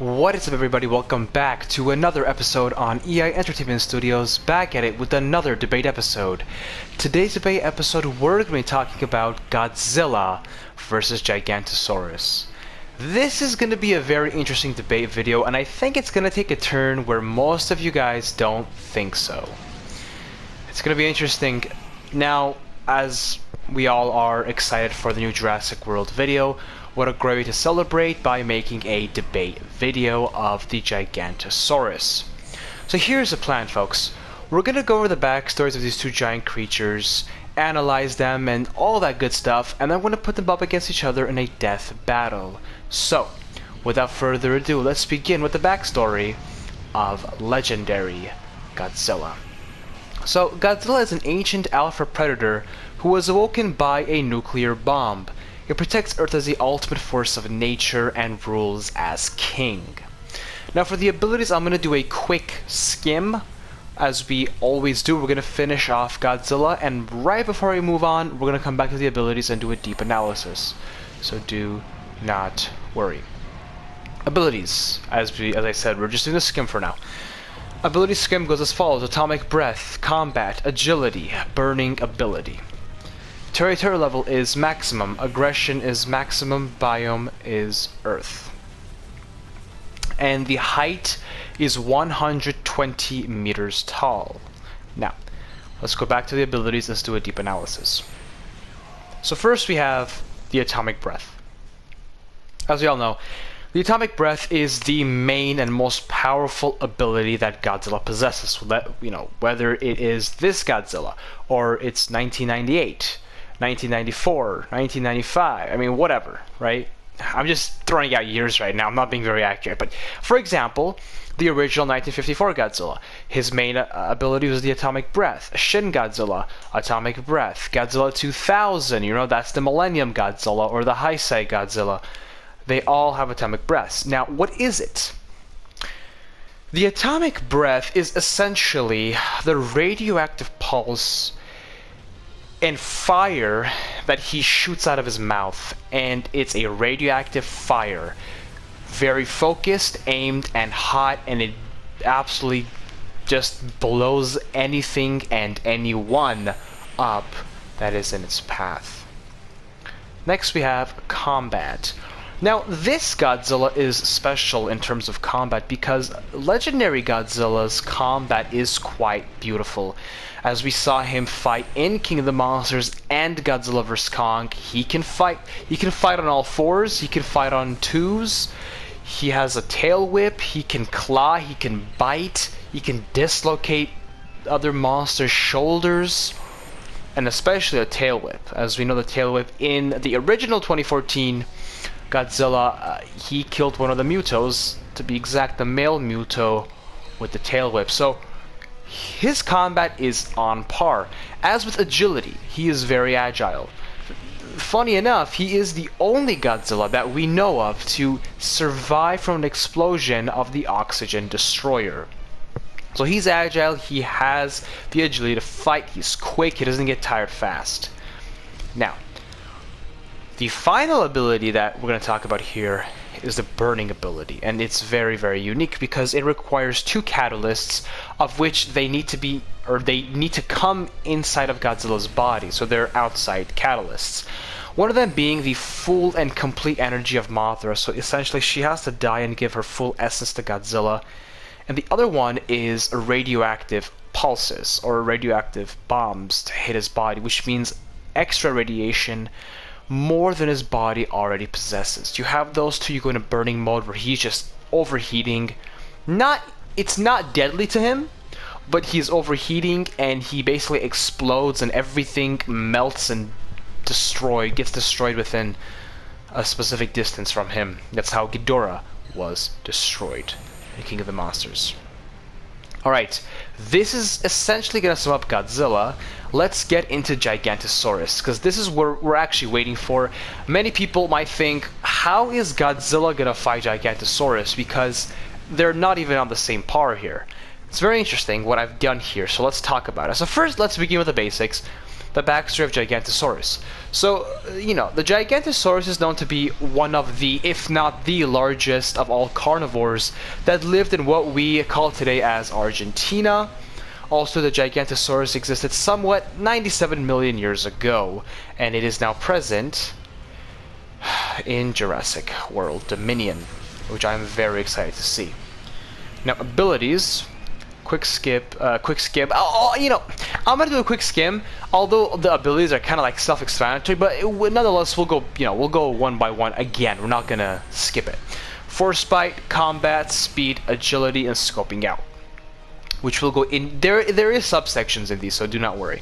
What is up, everybody? Welcome back to another episode on EI Entertainment Studios, back at it with another debate episode. Today's debate episode, we're going to be talking about Godzilla versus Gigantosaurus. This is going to be a very interesting debate video, and I think it's going to take a turn where most of you guys don't think so. It's going to be interesting. Now, as we all are excited for the new Jurassic World video, what a great way to celebrate by making a debate video of the Gigantosaurus. So here's the plan, folks. We're gonna go over the backstories of these two giant creatures, analyze them and all that good stuff, and then we're gonna put them up against each other in a death battle. So, without further ado, let's begin with the backstory of legendary Godzilla. So, Godzilla is an ancient alpha predator who was awoken by a nuclear bomb. It protects Earth as the ultimate force of nature and rules as king. Now for the abilities, I'm going to do a quick skim. As we always do, we're going to finish off Godzilla, and right before we move on, we're going to come back to the abilities and do a deep analysis. So do not worry. Abilities, as I said, we're just doing a skim for now. Ability skim goes as follows: Atomic Breath, Combat, Agility, Burning Ability. Territorial level is maximum, aggression is maximum, biome is Earth. And the height is 120 meters tall. Now, let's go back to the abilities, let's do a deep analysis. So first we have the Atomic Breath. As we all know, the Atomic Breath is the main and most powerful ability that Godzilla possesses. Whether it is this Godzilla, or it's 1998, 1994, 1995, I mean, whatever, right? I'm just throwing out years right now, I'm not being very accurate, but for example, the original 1954 Godzilla, his main ability was the Atomic Breath. Shin Godzilla, Atomic Breath. Godzilla 2000, that's the Millennium Godzilla, or the Heisei Godzilla. They all have Atomic Breaths. Now, what is it? The Atomic Breath is essentially the radioactive pulse and fire that he shoots out of his mouth, and it's a radioactive fire, very focused, aimed, and hot, and it absolutely just blows anything and anyone up that is in its path. Next we have Combat. Now this Godzilla is special in terms of combat because legendary Godzilla's combat is quite beautiful. As we saw him fight in King of the Monsters and Godzilla vs. Kong, he can fight. He can fight on all fours, he can fight on twos, he has a tail whip, he can claw, he can bite, he can dislocate other monsters' shoulders, and especially a tail whip. As we know, the tail whip in the original 2014 Godzilla, he killed one of the Mutos, to be exact, the male Muto, with the tail whip. So his combat is on par. As with agility, he is very agile. Funny enough, he is the only Godzilla that we know of to survive from an explosion of the oxygen destroyer. So he's agile, he has the agility to fight, he's quick, he doesn't get tired fast. Now, the final ability that we're going to talk about here is the burning ability, and it's very, very unique because it requires two catalysts, of which they need to come inside of Godzilla's body, so they're outside catalysts. One of them being the full and complete energy of Mothra, so essentially she has to die and give her full essence to Godzilla, and the other one is radioactive pulses, or radioactive bombs to hit his body, which means extra radiation, more than his body already possesses. You have those two, you go into burning mode where he's just overheating. It's not deadly to him, but he's overheating and he basically explodes and everything melts and gets destroyed within a specific distance from him. That's how Ghidorah was destroyed in King of the Monsters. Alright, this is essentially going to sum up Godzilla. Let's get into Gigantosaurus, because this is what we're actually waiting for. Many people might think, how is Godzilla going to fight Gigantosaurus? Because they're not even on the same par here. It's very interesting what I've done here, so let's talk about it. So first, let's begin with the basics. the backstory of Gigantosaurus. So, the Gigantosaurus is known to be one of the, if not the largest of all carnivores that lived in what we call today as Argentina. Also, the Gigantosaurus existed somewhat 97 million years ago, and it is now present in Jurassic World Dominion, which I'm very excited to see. Now, abilities. Quick skim. I'm gonna do a quick skim. Although the abilities are kind of like self-explanatory, but nonetheless, we'll go one by one again. We're not gonna skip it. Force bite, combat, speed, agility, and scoping out, which will go in. There is subsections in these, so do not worry.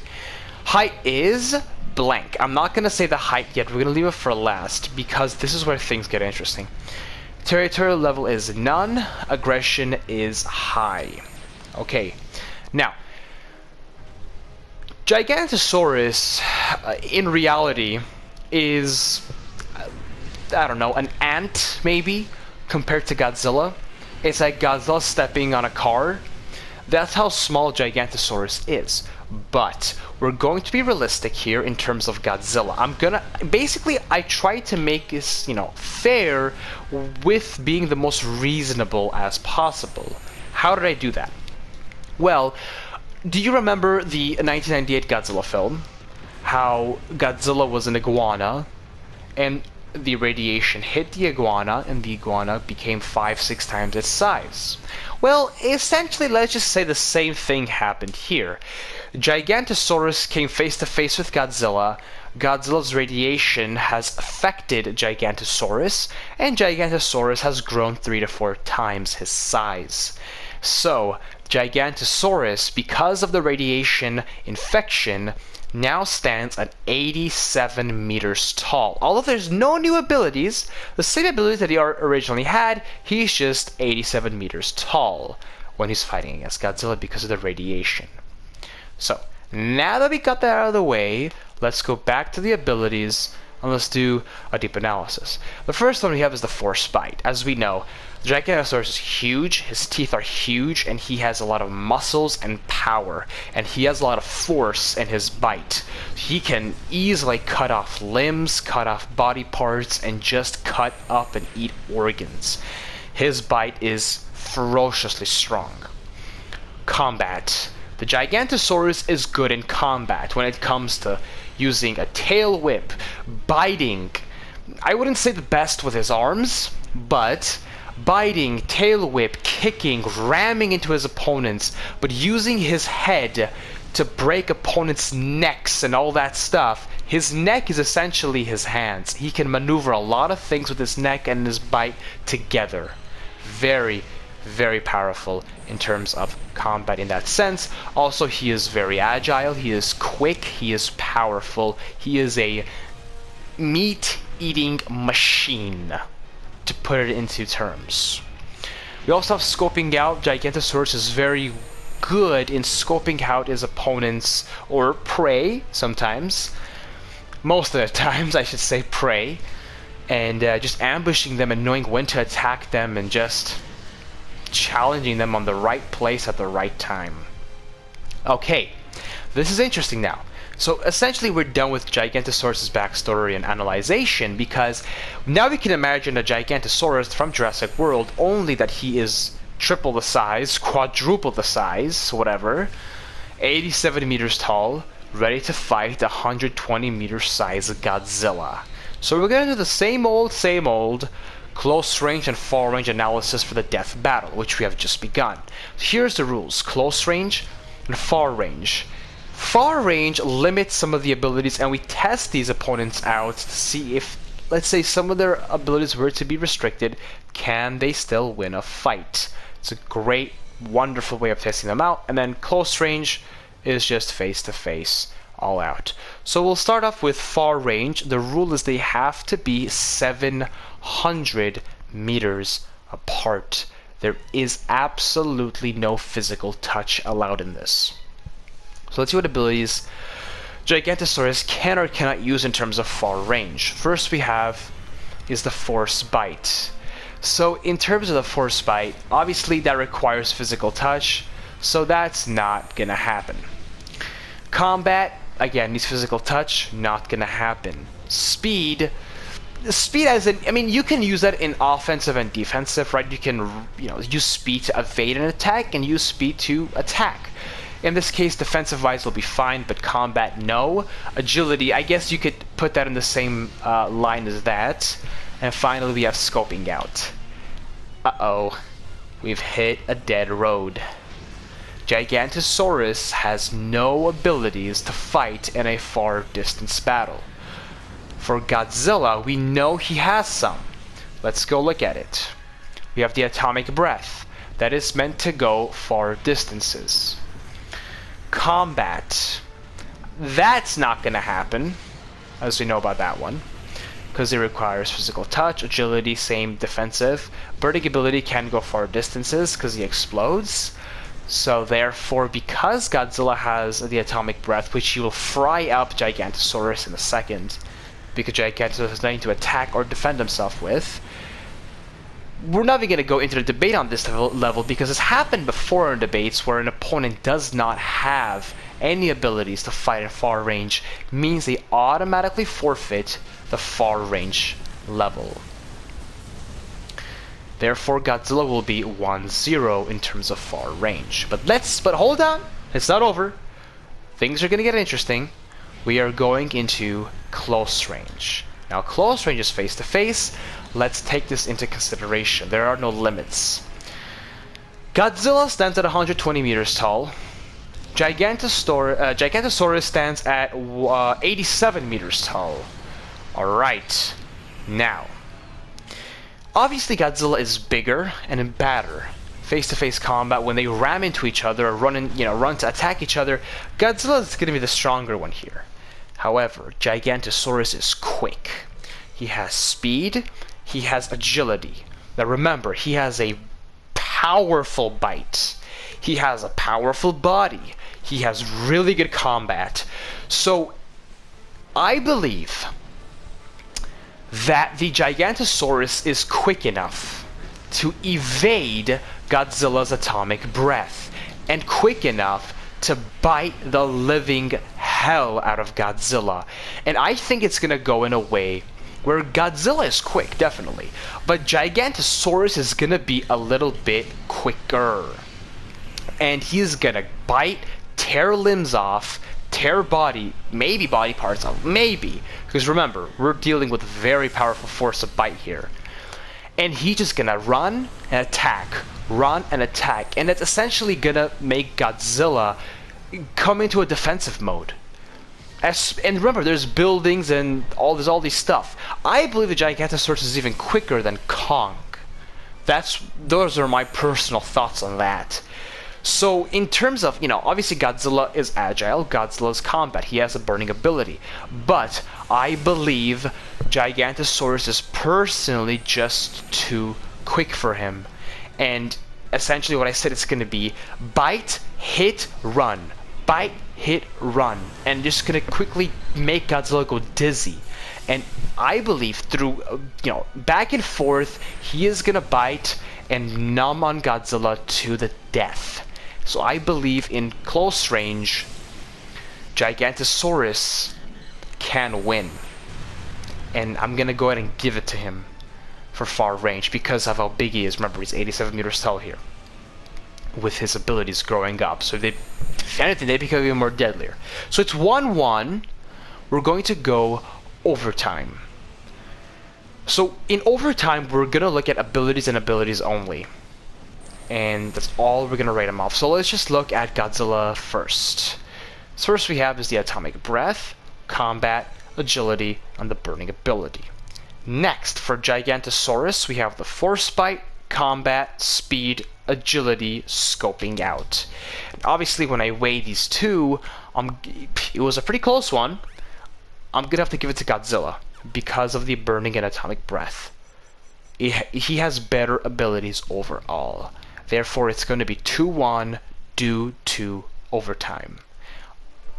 Height is blank. I'm not gonna say the height yet. We're gonna leave it for last because this is where things get interesting. Territorial level is none. Aggression is high. Okay, now, Gigantosaurus, in reality, is, I don't know, an ant, maybe, compared to Godzilla. It's like Godzilla stepping on a car. That's how small Gigantosaurus is. But we're going to be realistic here in terms of Godzilla. I try to make this, fair with being the most reasonable as possible. How did I do that? Well, do you remember the 1998 Godzilla film? How Godzilla was an iguana, and the radiation hit the iguana, and the iguana became 5-6 times its size. Well, essentially, let's just say the same thing happened here. Gigantosaurus came face to face with Godzilla. Godzilla's radiation has affected Gigantosaurus, and Gigantosaurus has grown 3 to 4 times his size. So, Gigantosaurus, because of the radiation infection, now stands at 87 meters tall. Although there's no new abilities, the same abilities that he originally had, he's just 87 meters tall when he's fighting against Godzilla because of the radiation. So, now that we got that out of the way, let's go back to the abilities and let's do a deep analysis. The first one we have is the Force Bite. As we know, the Giganotosaurus is huge, his teeth are huge, and he has a lot of muscles and power, and he has a lot of force in his bite. He can easily cut off limbs, cut off body parts, and just cut up and eat organs. His bite is ferociously strong. Combat. The Gigantosaurus is good in combat when it comes to using a tail whip, biting. I wouldn't say the best with his arms, but biting, tail whip, kicking, ramming into his opponents, but using his head to break opponents' necks and all that stuff. His neck is essentially his hands. He can maneuver a lot of things with his neck and his bite together. Very, very powerful in terms of combat in that sense. Also, he is very agile, he is quick, he is powerful, he is a meat-eating machine, to put it into terms. We also have scoping out. Gigantosaurus is very good in scoping out his opponents, or prey, sometimes. Most of the times, I should say prey. And just ambushing them and knowing when to attack them and just challenging them on the right place at the right time. Okay, this is interesting now. So essentially we're done with Gigantosaurus' backstory and analyzation, because now we can imagine a Gigantosaurus from Jurassic World, only that he is triple the size, quadruple the size, whatever, 87 meters tall, ready to fight 120 meter size Godzilla. So we're gonna do the same old close range and far range analysis for the death battle, which we have just begun. Here's the rules: close range and far range. Far range limits some of the abilities, and we test these opponents out to see if, let's say, some of their abilities were to be restricted, can they still win a fight? It's a great, wonderful way of testing them out. And then close range is just face to face, all out. So we'll start off with far range. The rule is they have to be 700 meters apart. There is absolutely no physical touch allowed in this. So let's see what abilities Gigantosaurus can or cannot use in terms of far range. First we have is the Force Bite. So in terms of the Force Bite, obviously that requires physical touch, so that's not gonna happen. Combat, again, needs physical touch, not gonna happen. Speed as in, I mean, you can use that in offensive and defensive, right? You can, use speed to evade an attack and use speed to attack. In this case, defensive-wise will be fine, but combat, no. Agility, I guess you could put that in the same line as that. And finally, we have scoping out. Uh-oh. We've hit a dead road. Gigantosaurus has no abilities to fight in a far distance battle. For Godzilla, we know he has some. Let's go look at it. We have the atomic breath. That is meant to go far distances. Combat. That's not going to happen, as we know about that one, because it requires physical touch, agility, same defensive. Burning ability can go far distances because he explodes. So therefore, because Godzilla has the atomic breath, which he will fry up Gigantosaurus in a second, because Gigantosaurus has nothing to attack or defend himself with, we're not even going to go into the debate on this level because it's happened before in debates where an opponent does not have any abilities to fight at far range, means they automatically forfeit the far range level. Therefore, Godzilla will be 1-0 in terms of far range. But hold on, it's not over. Things are going to get interesting. We are going into close range. Now, close range is face to face. Let's take this into consideration. There are no limits. Godzilla stands at 120 meters tall. Gigantosaurus stands at 87 meters tall. Alright. Now, obviously Godzilla is bigger and badder. Face-to-face combat, when they ram into each other or run to attack each other, Godzilla is going to be the stronger one here. However, Gigantosaurus is quick. He has speed. He has agility. Now remember, he has a powerful bite. He has a powerful body. He has really good combat. So, I believe that the Gigantosaurus is quick enough to evade Godzilla's atomic breath, and quick enough to bite the living hell out of Godzilla. And I think it's gonna go in a way where Godzilla is quick, definitely, but Gigantosaurus is gonna be a little bit quicker. And he's gonna bite, tear limbs off, tear maybe body parts off, maybe. Because remember, we're dealing with a very powerful force of bite here. And he's just gonna run and attack, and it's essentially gonna make Godzilla come into a defensive mode. And remember, there's buildings and there's all these stuff. I believe the Gigantosaurus is even quicker than Kong. Those are my personal thoughts on that. So in terms of, obviously Godzilla is agile, Godzilla's combat, he has a burning ability. But I believe Gigantosaurus is personally just too quick for him. And essentially what I said, it's going to be bite, hit, run. Bite, hit, run. And just going to quickly make Godzilla go dizzy. And I believe through, back and forth, he is going to bite and numb on Godzilla to the death. So I believe in close range, Gigantosaurus can win. And I'm going to go ahead and give it to him for far range because of how big he is. Remember, he's 87 meters tall here, with his abilities growing up. So if anything, they become even more deadlier. So it's 1-1. We're going to go overtime. So in overtime, we're going to look at abilities and abilities only. And that's all we're going to rate them off. So let's just look at Godzilla first. So first we have is the atomic breath, combat, agility, and the burning ability. Next, for Gigantosaurus, we have the force bite, combat, speed, agility, scoping out. And obviously, when I weigh these two, it was a pretty close one. I'm going to have to give it to Godzilla because of the burning and atomic breath. He has better abilities overall. Therefore, it's going to be 2-1 due to overtime.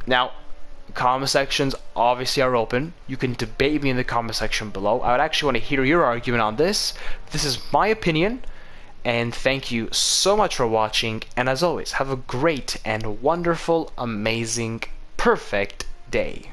Now, comment sections obviously are open. You can debate me in the comment section below. I would actually want to hear your argument on this. This is my opinion, and thank you so much for watching. And as always, have a great and wonderful, amazing, perfect day.